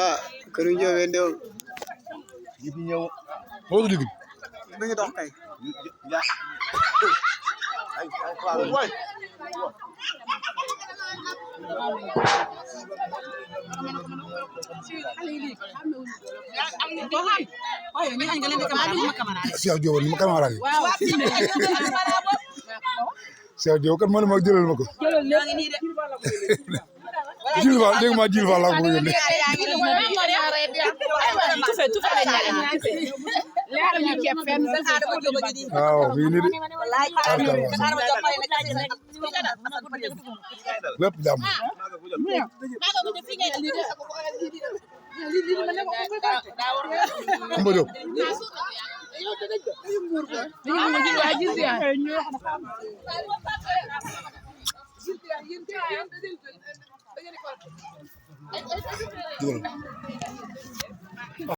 ah këru Ndiobène de Jibi ñëw moo du digg mi ngi dox kay Cheikh Diop ni ma camara gi Cheikh Diop kan man ma jëlal ma ko jil fa dégg ma jil fa la ko yónnee waaw fii nii de lépp jàmm Kumba Diop dugal